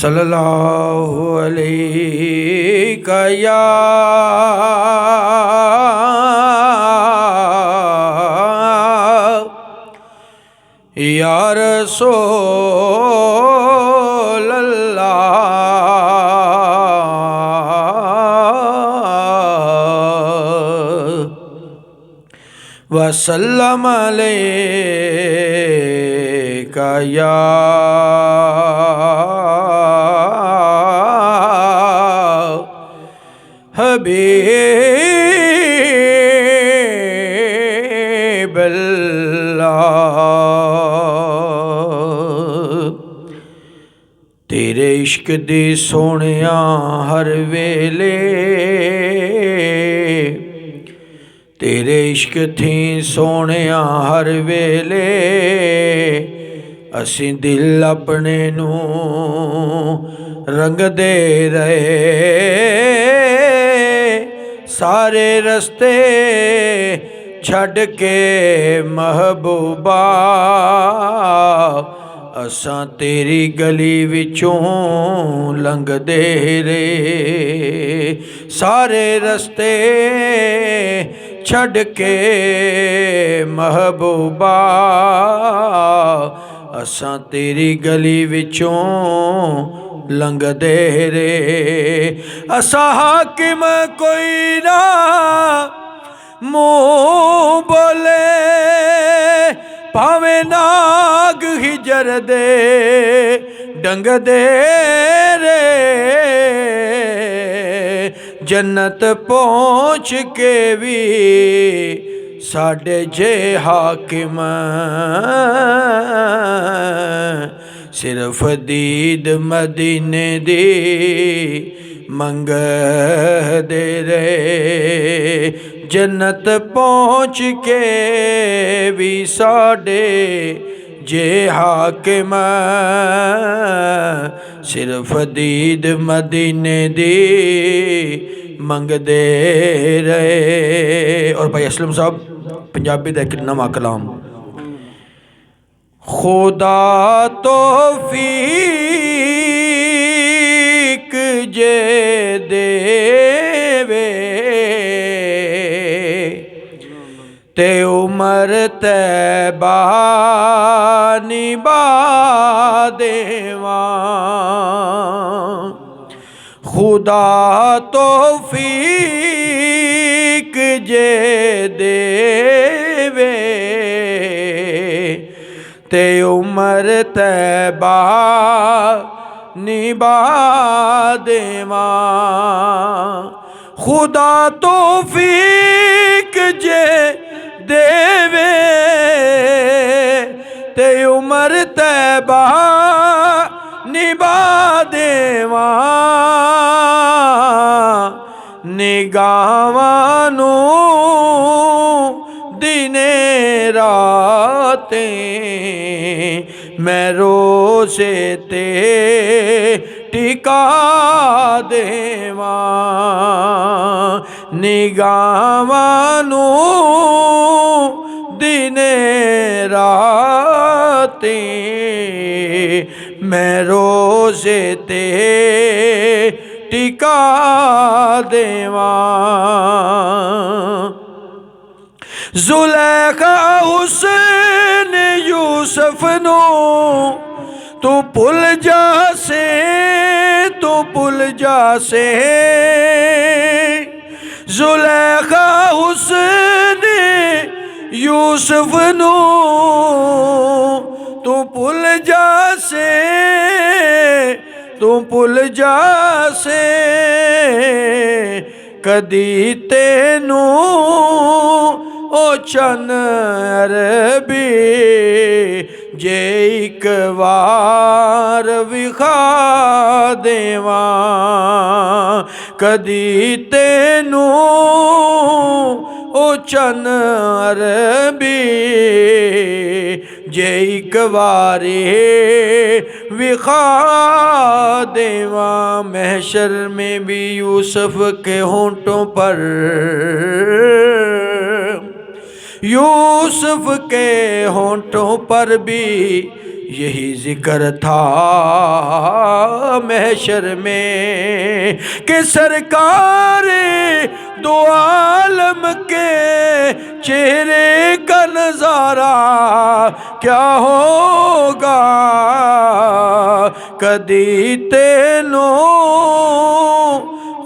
सल्लल्लाहु अलैका या रसूल अल्लाह वसल्लम अलैका या हबीब अल्लाह। तेरे इश्क दी सोहणिया हर वेले तेरे इश्क थी सोहणिया हर वेले असीं दिल अपने नूं रंगदे रहे। सारे रस्ते छड़ के महबूबा असां तेरी गली विचों लंघदे रहे। सारे रस्ते छड़ के महबूबा असां तेरी गली विचों लंघदे रहे। असां हाकिम कोई ना मुँह बोले भावें नाग हिजर दे डंगदे रे। जन्नत पहुँच के भी साढ़े जे हाकिम सिर्फ दीद मदीने दी मंगदे रहे। जन्नत पहुँच के भी साढ़े जे हाकिम सिर्फ दीद मदीने दी मंगदे रहे। और भाई असलम साहब पंजाबी दा एक नवा कलाम। खुदा तौफीक जे देवे ते उमर तैबा निभा देवां। खुदा तौफीक जे देवे ते उमर तैबा निभा देवां। खुदा तौफीक जे देवे ते उमर तैबा निभा देवां। निगाहां नूं दिने रातें मैं रोज़े ते टिका देवां। निगाहां नूं दिने रातें मैं रोज़े ते टिका देवां। जुलेखा हुसैन यूसुफ नू तू भुल जासे तू भुल जासे। जुलेखा हुसैन यूसुफ नू तू भुल जासे तू भुल जासे। कदी तेनू ओ चन अरबी जे एक वार विखा देवां। कदी तेनू ओ चन अरबी जे एक वारे विखा देवां। महशर में भी यूसुफ के होंठों पर यूसुफ के होंठों पर भी यही जिक्र था महशर में कि सरकार दो आलम के चेहरे का नजारा क्या होगा। कदी तेनो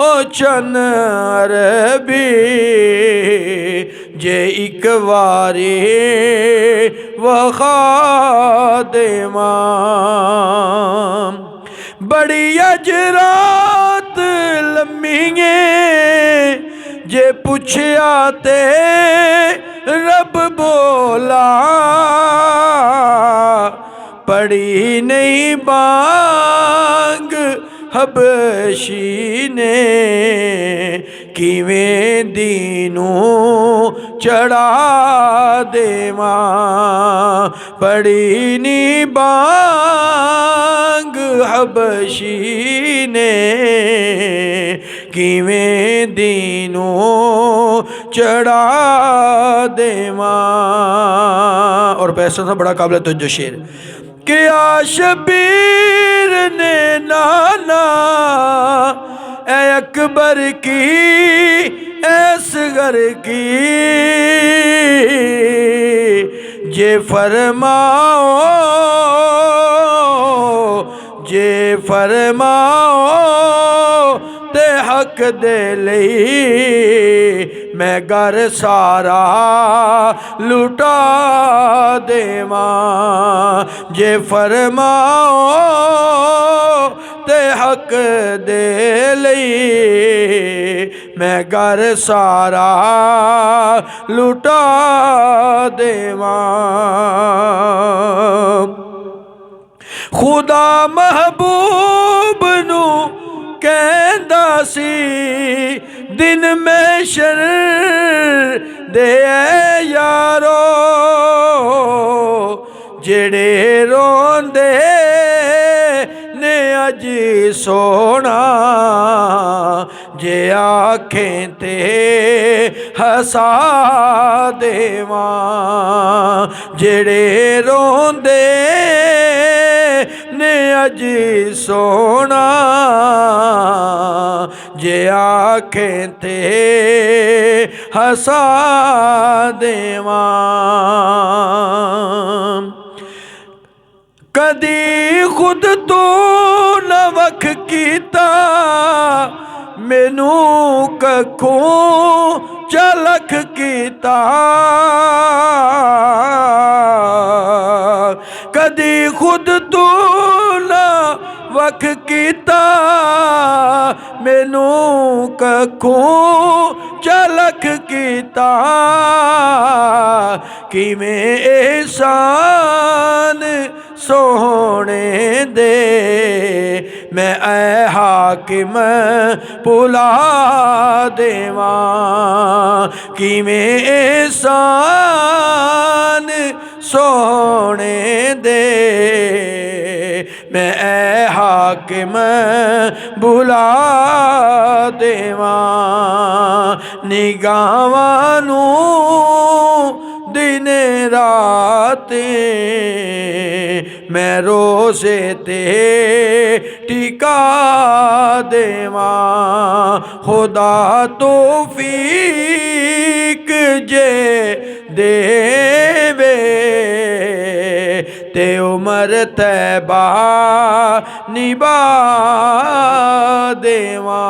ओ चन अरबी जे एक वारी वखा देवा। बड़ी अजरात लम्मीए जे पुछया ते रब बोला पड़ी नहीं बांग हबशी ने किवें दीनू चढ़ा देवा। पड़ी नी बांग हबशी ने किवें दीनू चढ़ा देवा। और पैसों से बड़ा काबिल तो जो शेर क्या शबीर ने नाना ए अकबर की असगर की जे फरमाओ ते हक दे लई मैं घर सारा लुटा देवा। जे फरमाओ ते हक दे लई मैं घर सारा लुटा देवा। खुदा महबूब नू कहंदा सी दिन में शर दे यारो जेड़े रोंदे ने अज सोना जे आखें ते हसा देवा। जेड़े रोंदे ने अज सोना जे आखें ते हसा देवा। कदी खुद तो न वख कीता मैनू कखों चलख कीता। कदी खुद तू न वख कीता मैनू कखों चलख कीता। किवें एहसान सोहने दे मैं ऐ हाकिम भुला देवा। किवें एहसान सोहने दे मैं ऐ हाकिम भुला देवा। निगाहां नू दिन राते मैं रोज़े ते टिका देवा। खुदा तौफीक जे देवे ते उम्र तैबा निभा देवा।